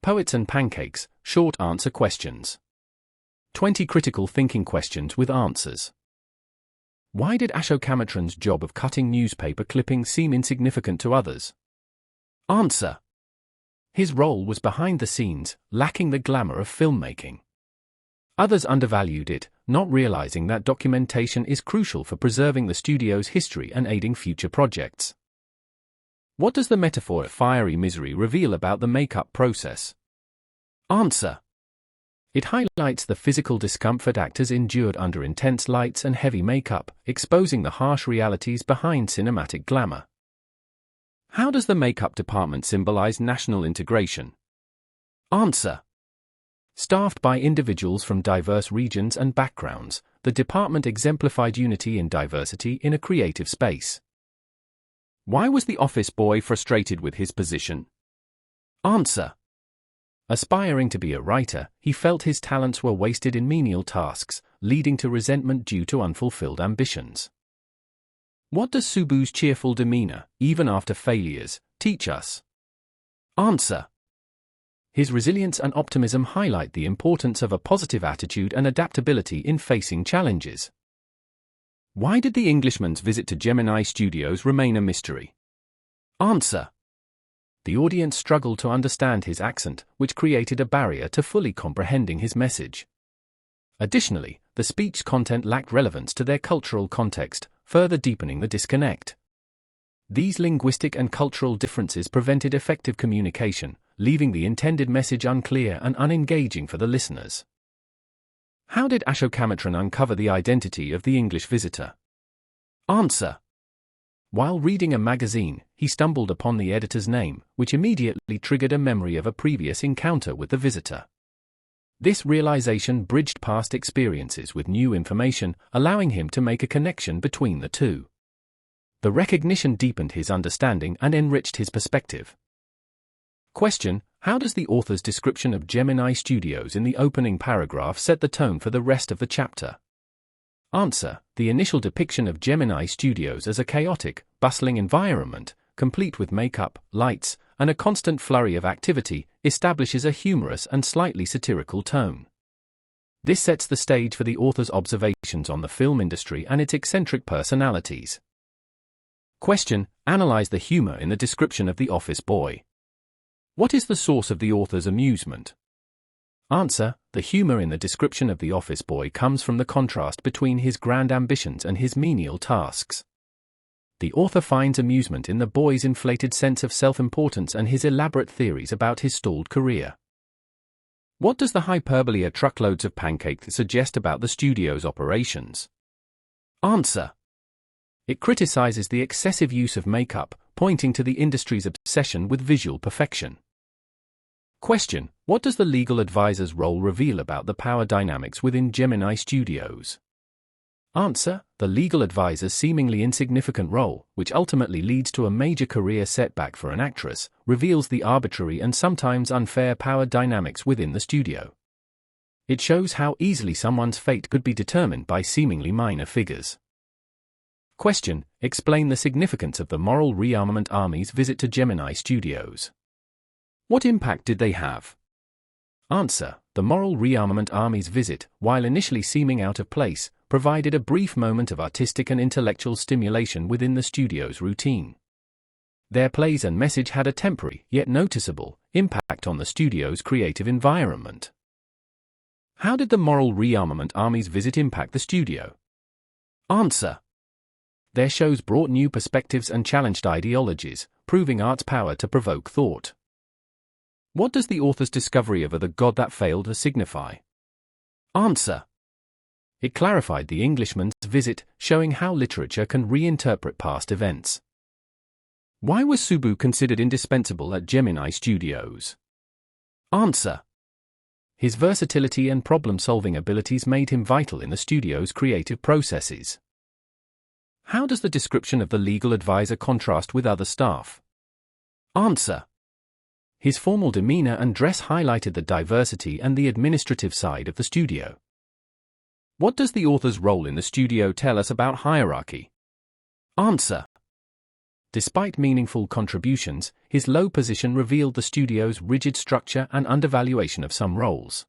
Poets and Pancakes, short answer questions. 20 critical thinking questions with answers. Why did Ashokamitran's job of cutting newspaper clippings seem insignificant to others? Answer. His role was behind the scenes, lacking the glamour of filmmaking. Others undervalued it, not realizing that documentation is crucial for preserving the studio's history and aiding future projects. What does the metaphor of fiery misery reveal about the makeup process? Answer. It highlights the physical discomfort actors endured under intense lights and heavy makeup, exposing the harsh realities behind cinematic glamour. How does the makeup department symbolize national integration? Answer. Staffed by individuals from diverse regions and backgrounds, the department exemplified unity in diversity in a creative space. Why was the office boy frustrated with his position? Answer. Aspiring to be a writer, he felt his talents were wasted in menial tasks, leading to resentment due to unfulfilled ambitions. What does Subu's cheerful demeanor, even after failures, teach us? Answer. His resilience and optimism highlight the importance of a positive attitude and adaptability in facing challenges. Why did the Englishman's visit to Gemini Studios remain a mystery? Answer. The audience struggled to understand his accent, which created a barrier to fully comprehending his message. Additionally, the speech's content lacked relevance to their cultural context, further deepening the disconnect. These linguistic and cultural differences prevented effective communication, leaving the intended message unclear and unengaging for the listeners. How did Ashokamitran uncover the identity of the English visitor? Answer. While reading a magazine, he stumbled upon the editor's name, which immediately triggered a memory of a previous encounter with the visitor. This realization bridged past experiences with new information, allowing him to make a connection between the two. The recognition deepened his understanding and enriched his perspective. Question: how does the author's description of Gemini Studios in the opening paragraph set the tone for the rest of the chapter? Answer: the initial depiction of Gemini Studios as a chaotic, bustling environment, complete with makeup, lights, and a constant flurry of activity, establishes a humorous and slightly satirical tone. This sets the stage for the author's observations on the film industry and its eccentric personalities. Question: analyze the humor in the description of the office boy. What is the source of the author's amusement? Answer: the humor in the description of the office boy comes from the contrast between his grand ambitions and his menial tasks. The author finds amusement in the boy's inflated sense of self-importance and his elaborate theories about his stalled career. What does the hyperbole of truckloads of pancakes suggest about the studio's operations? Answer: it criticizes the excessive use of makeup, pointing to the industry's obsession with visual perfection. Question: what does the legal advisor's role reveal about the power dynamics within Gemini Studios? Answer: the legal advisor's seemingly insignificant role, which ultimately leads to a major career setback for an actress, reveals the arbitrary and sometimes unfair power dynamics within the studio. It shows how easily someone's fate could be determined by seemingly minor figures. Question: explain the significance of the Moral Rearmament Army's visit to Gemini Studios. What impact did they have? Answer: the Moral Rearmament Army's visit, while initially seeming out of place, provided a brief moment of artistic and intellectual stimulation within the studio's routine. Their plays and message had a temporary, yet noticeable, impact on the studio's creative environment. How did the Moral Rearmament Army's visit impact the studio? Answer: their shows brought new perspectives and challenged ideologies, proving art's power to provoke thought. What does the author's discovery of the god that failed signify? Answer: it clarified the Englishman's visit, showing how literature can reinterpret past events. Why was Subu considered indispensable at Gemini Studios? Answer: his versatility and problem-solving abilities made him vital in the studio's creative processes. How does the description of the legal advisor contrast with other staff? Answer: his formal demeanor and dress highlighted the diversity and the administrative side of the studio. What does the author's role in the studio tell us about hierarchy? Answer: Despite meaningful contributions, his low position revealed the studio's rigid structure and undervaluation of some roles.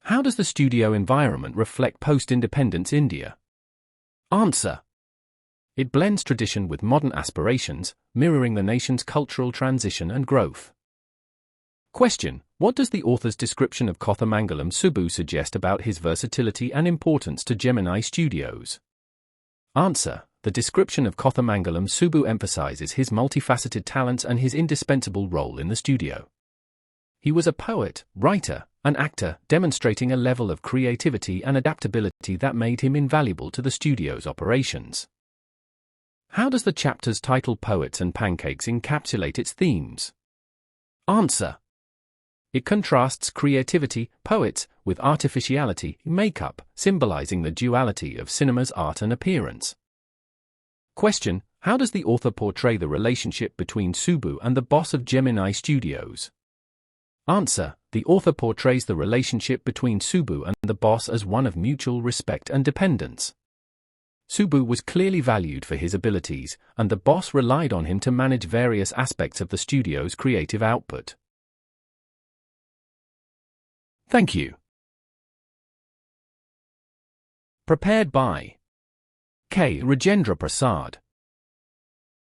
How does the studio environment reflect post-independence India? Answer: it blends tradition with modern aspirations, mirroring the nation's cultural transition and growth. Question: what does the author's description of Kothamangalam Subbu suggest about his versatility and importance to Gemini Studios? Answer: the description of Kothamangalam Subbu emphasizes his multifaceted talents and his indispensable role in the studio. He was a poet, writer, and actor, demonstrating a level of creativity and adaptability that made him invaluable to the studio's operations. How does the chapter's title Poets and Pancakes encapsulate its themes? Answer: it contrasts creativity, poets, with artificiality, makeup, symbolizing the duality of cinema's art and appearance. Question: how does the author portray the relationship between Subbu and the boss of Gemini Studios? Answer: the author portrays the relationship between Subbu and the boss as one of mutual respect and dependence. Subbu was clearly valued for his abilities, and the boss relied on him to manage various aspects of the studio's creative output. Thank you. Prepared by K. Rajendra Prasad.